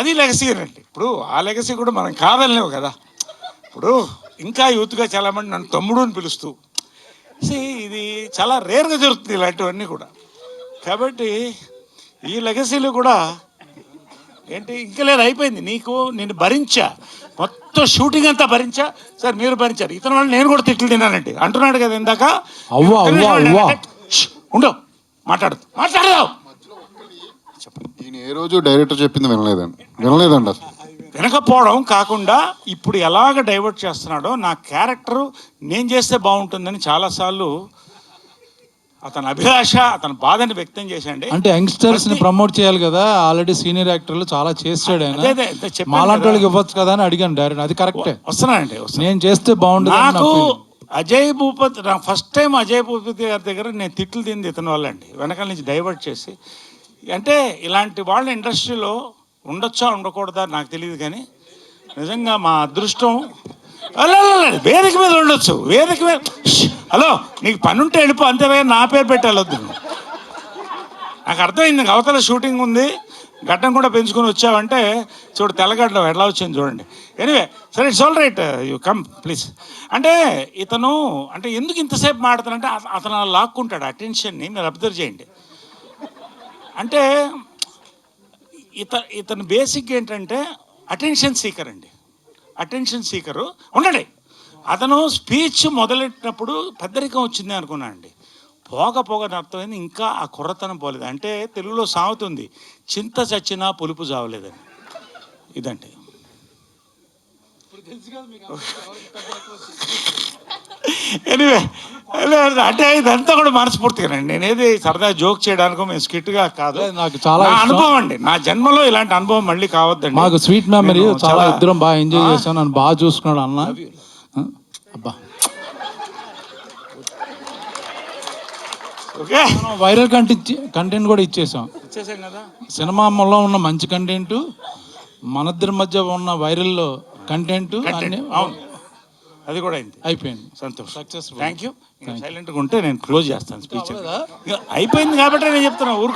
అది లెగసీ అండి. ఇప్పుడు ఆ లెగసీ కూడా మనం కాదలేవు కదా. ఇప్పుడు ఇంకా యూత్గా చాలామంది నన్ను తమ్ముడు అని పిలుస్తూ ఇది చాలా రేర్గా జరుగుతుంది ఇలాంటివన్నీ కూడా. కాబట్టి ఈ లెగసీలు కూడా ఏంటి ఇంకా లేదు, అయిపోయింది. నేను భరించా, మొత్తం షూటింగ్ అంతా భరించా. సార్ మీరు భరించారు, ఇతని వాళ్ళు నేను కూడా తిట్లు తిన్నానండి అంటున్నాడు కదా ఇందాక. ఉండవు, మాట్లాడదాం. ఈయన ఏ రోజు డైరెక్టర్ చెప్పింది వినలేదండి అసలు. వినకపోవడం కాకుండా ఇప్పుడు ఎలాగ డైవర్ట్ చేస్తున్నాడో, నా క్యారెక్టరు నేను చేస్తే బాగుంటుందని చాలాసార్లు అతని అభిలాష, అతని బాధని వ్యక్తం చేశాండి. అంటే యంగ్స్టర్స్ ని ప్రమోట్ చేయాలి కదా, ఆల్రెడీ సీనియర్ యాక్టర్లు చాలా చేస్తాడు ఆయన. మాలాంటి వాళ్ళకి ఇవ్వచ్చు కదా అని అడిగాను డైరెక్ట్. అది కరెక్టే, వస్తున్నానండి. నేను చేస్తే బాగుంటుంది. నాకు అజయ్ భూపతి, నా ఫస్ట్ టైం అజయ్ భూపతి గారి దగ్గర నేను తిట్లు తింది ఇతని వల్ల అండి. వెనకాల నుంచి డైవర్ట్ చేసి, అంటే ఇలాంటి వాళ్ళ ఇండస్ట్రీలో ఉండొచ్చా ఉండకూడదా నాకు తెలియదు, కానీ నిజంగా మా అదృష్టం. వేదిక మీద ఉండొచ్చు, వేదిక మీద. హలో, నీకు పని ఉంటే వెళ్ళిపో, అంతేగా నా పేరు పెట్టి వెళ్ళొద్దు. నాకు అర్థమైంది, అవతల షూటింగ్ ఉంది, గడ్డం కూడా పెంచుకొని వచ్చావంటే చూడు తెల్లగడ్డం ఎలా వచ్చింది చూడండి. ఎనీవే సరే, it's all right, you come please. అంటే ఇతను అంటే ఎందుకు ఇంతసేపు మాడుతానంటే అతను లాక్కుంటాడు అటెన్షన్ని. మీరు అబ్జర్వ్ చేయండి. అంటే ఇతను బేసిక్ ఏంటంటే అటెన్షన్ సీకర్ అండి. అటెన్షన్ సీకరు ఉండండి. అతను స్పీచ్ మొదలెట్టినప్పుడు పెద్దరికం వచ్చింది అనుకున్నాను అండి. పోగ అర్థమైంది, ఇంకా ఆ కుర్రతనం పోలేదు. అంటే తెలుగులో సామెత ఉంది, చింత చచ్చినా పులుపు చావలేదని. ఇదండి. ఎనివే, అంటే ఇదంతా కూడా మనస్ఫూర్తిగానండి. నేనేది సరదా జోక్ చేయడానికో మేము స్కిట్గా కాదు, నాకు చాలా అనుభవం అండి. నా జన్మలో ఇలాంటి అనుభవం మళ్ళీ కావద్దండి. మాకు స్వీట్ మెమరీ, చాలా ఇద్దరం బాగా ఎంజాయ్ చేశాను. నన్ను బాగా చూసుకున్నాడు అన్న. అబ్బా, ఓకే, వైరల్ కంటెంట్ కూడా ఇచ్చేసాం కదా. సినిమాలో ఉన్న మంచి కంటెంట్, మనిద్దరి మధ్య ఉన్న వైరల్ కంటెంట్ అన్ని అది కూడా అయింది, అయిపోయింది. సంతోషం, సక్సెస్ఫుల్. Thank you. సైలెంట్గా ఉంటే నేను క్లోజ్ చేస్తాను స్పీచ్. అయిపోయింది కాబట్టి నేను చెప్తున్నా, ఊరు